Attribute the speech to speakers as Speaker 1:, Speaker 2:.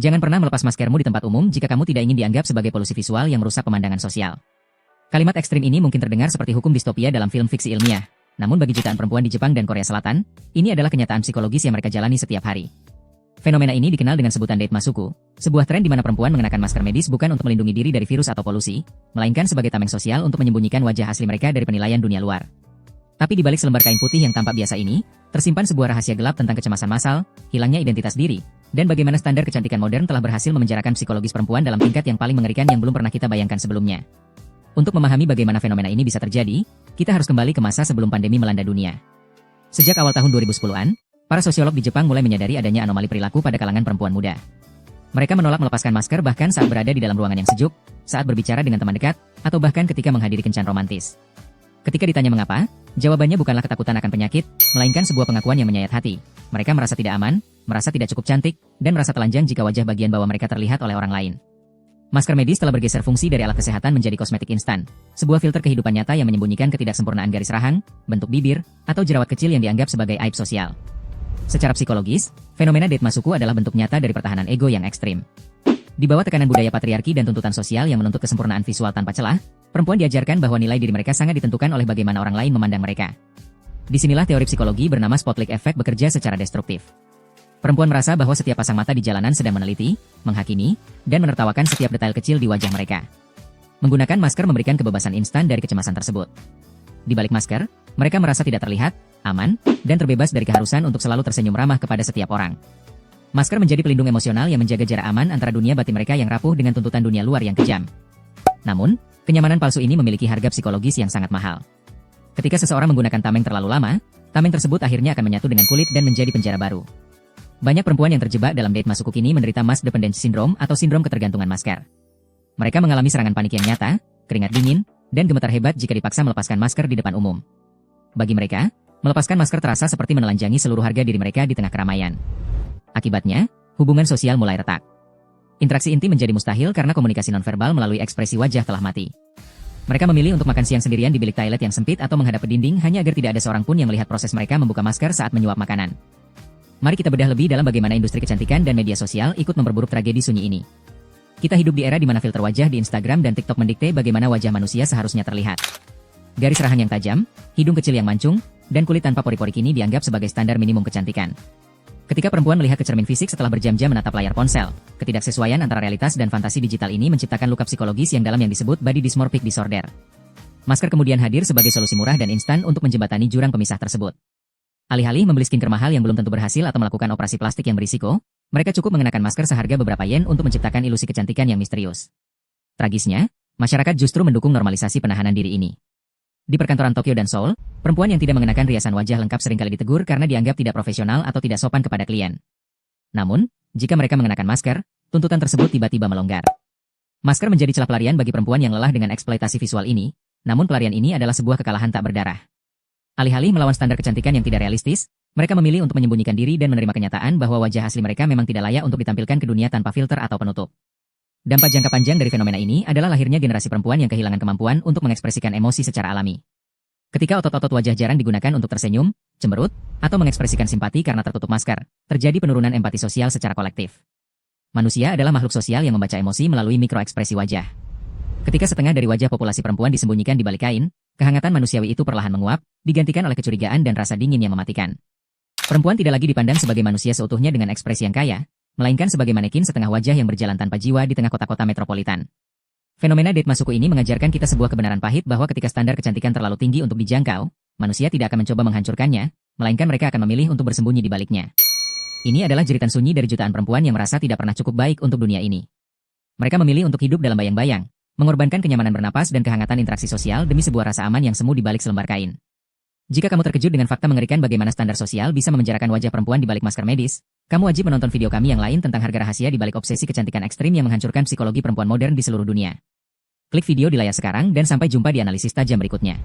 Speaker 1: Jangan pernah melepas maskermu di tempat umum jika kamu tidak ingin dianggap sebagai polusi visual yang merusak pemandangan sosial. Kalimat ekstrim ini mungkin terdengar seperti hukum distopia dalam film fiksi ilmiah. Namun bagi jutaan perempuan di Jepang dan Korea Selatan, ini adalah kenyataan psikologis yang mereka jalani setiap hari. Fenomena ini dikenal dengan sebutan Datemasuku, sebuah tren di mana perempuan mengenakan masker medis bukan untuk melindungi diri dari virus atau polusi, melainkan sebagai tameng sosial untuk menyembunyikan wajah asli mereka dari penilaian dunia luar. Tapi di balik selembar kain putih yang tampak biasa ini, tersimpan sebuah rahasia gelap tentang kecemasan massal, hilangnya identitas diri, dan bagaimana standar kecantikan modern telah berhasil memenjarakan psikologis perempuan dalam tingkat yang paling mengerikan yang belum pernah kita bayangkan sebelumnya. Untuk memahami bagaimana fenomena ini bisa terjadi, kita harus kembali ke masa sebelum pandemi melanda dunia. Sejak awal tahun 2010-an, para sosiolog di Jepang mulai menyadari adanya anomali perilaku pada kalangan perempuan muda. Mereka menolak melepaskan masker bahkan saat berada di dalam ruangan yang sejuk, saat berbicara dengan teman dekat, atau bahkan ketika menghadiri kencan romantis. Ketika ditanya mengapa, jawabannya bukanlah ketakutan akan penyakit, melainkan sebuah pengakuan yang menyayat hati. Mereka merasa tidak aman, merasa tidak cukup cantik, dan merasa telanjang jika wajah bagian bawah mereka terlihat oleh orang lain. Masker medis telah bergeser fungsi dari alat kesehatan menjadi kosmetik instan, sebuah filter kehidupan nyata yang menyembunyikan ketidaksempurnaan garis rahang, bentuk bibir, atau jerawat kecil yang dianggap sebagai aib sosial. Secara psikologis, fenomena Datemasuku adalah bentuk nyata dari pertahanan ego yang ekstrim. Di bawah tekanan budaya patriarki dan tuntutan sosial yang menuntut kesempurnaan visual tanpa celah, perempuan diajarkan bahwa nilai diri mereka sangat ditentukan oleh bagaimana orang lain memandang mereka. Disinilah teori psikologi bernama spotlight effect bekerja secara destruktif. Perempuan merasa bahwa setiap pasang mata di jalanan sedang meneliti, menghakimi, dan menertawakan setiap detail kecil di wajah mereka. Menggunakan masker memberikan kebebasan instan dari kecemasan tersebut. Di balik masker, mereka merasa tidak terlihat, aman, dan terbebas dari keharusan untuk selalu tersenyum ramah kepada setiap orang. Masker menjadi pelindung emosional yang menjaga jarak aman antara dunia batin mereka yang rapuh dengan tuntutan dunia luar yang kejam. Namun, kenyamanan palsu ini memiliki harga psikologis yang sangat mahal. Ketika seseorang menggunakan tameng terlalu lama, tameng tersebut akhirnya akan menyatu dengan kulit dan menjadi penjara baru. Banyak perempuan yang terjebak dalam Datemasuku kini menderita mask dependence syndrome atau sindrom ketergantungan masker. Mereka mengalami serangan panik yang nyata, keringat dingin, dan gemetar hebat jika dipaksa melepaskan masker di depan umum. Bagi mereka, melepaskan masker terasa seperti menelanjangi seluruh harga diri mereka di tengah keramaian. Akibatnya, hubungan sosial mulai retak. Interaksi intim menjadi mustahil karena komunikasi nonverbal melalui ekspresi wajah telah mati. Mereka memilih untuk makan siang sendirian di bilik toilet yang sempit atau menghadap ke dinding hanya agar tidak ada seorang pun yang melihat proses mereka membuka masker saat menyuap makanan. Mari kita bedah lebih dalam bagaimana industri kecantikan dan media sosial ikut memperburuk tragedi sunyi ini. Kita hidup di era di mana filter wajah di Instagram dan TikTok mendikte bagaimana wajah manusia seharusnya terlihat. Garis rahang yang tajam, hidung kecil yang mancung, dan kulit tanpa pori-pori kini dianggap sebagai standar minimum kecantikan. Ketika perempuan melihat ke cermin fisik setelah berjam-jam menatap layar ponsel, ketidaksesuaian antara realitas dan fantasi digital ini menciptakan luka psikologis yang dalam yang disebut body dysmorphic disorder. Masker kemudian hadir sebagai solusi murah dan instan untuk menjembatani jurang pemisah tersebut. Alih-alih membeli skincare mahal yang belum tentu berhasil atau melakukan operasi plastik yang berisiko, mereka cukup mengenakan masker seharga beberapa yen untuk menciptakan ilusi kecantikan yang misterius. Tragisnya, masyarakat justru mendukung normalisasi penahanan diri ini. Di perkantoran Tokyo dan Seoul, perempuan yang tidak mengenakan riasan wajah lengkap seringkali ditegur karena dianggap tidak profesional atau tidak sopan kepada klien. Namun, jika mereka mengenakan masker, tuntutan tersebut tiba-tiba melonggar. Masker menjadi celah pelarian bagi perempuan yang lelah dengan eksploitasi visual ini, namun pelarian ini adalah sebuah kekalahan tak berdarah. Alih-alih melawan standar kecantikan yang tidak realistis, mereka memilih untuk menyembunyikan diri dan menerima kenyataan bahwa wajah asli mereka memang tidak layak untuk ditampilkan ke dunia tanpa filter atau penutup. Dampak jangka panjang dari fenomena ini adalah lahirnya generasi perempuan yang kehilangan kemampuan untuk mengekspresikan emosi secara alami. Ketika otot-otot wajah jarang digunakan untuk tersenyum, cemberut, atau mengekspresikan simpati karena tertutup masker, terjadi penurunan empati sosial secara kolektif. Manusia adalah makhluk sosial yang membaca emosi melalui mikroekspresi wajah. Ketika setengah dari wajah populasi perempuan disembunyikan di balik kain, kehangatan manusiawi itu perlahan menguap, digantikan oleh kecurigaan dan rasa dingin yang mematikan. Perempuan tidak lagi dipandang sebagai manusia seutuhnya dengan ekspresi yang kaya, melainkan sebagai manekin setengah wajah yang berjalan tanpa jiwa di tengah kota-kota metropolitan. Fenomena Datemasuku ini mengajarkan kita sebuah kebenaran pahit bahwa ketika standar kecantikan terlalu tinggi untuk dijangkau, manusia tidak akan mencoba menghancurkannya, melainkan mereka akan memilih untuk bersembunyi di baliknya. Ini adalah jeritan sunyi dari jutaan perempuan yang merasa tidak pernah cukup baik untuk dunia ini. Mereka memilih untuk hidup dalam bayang-bayang, mengorbankan kenyamanan bernapas dan kehangatan interaksi sosial demi sebuah rasa aman yang semu di balik selembar kain. Jika kamu terkejut dengan fakta mengerikan bagaimana standar sosial bisa memenjarakan wajah perempuan di balik masker medis, kamu wajib menonton video kami yang lain tentang harga rahasia di balik obsesi kecantikan ekstrim yang menghancurkan psikologi perempuan modern di seluruh dunia. Klik video di layar sekarang dan sampai jumpa di analisis tajam berikutnya.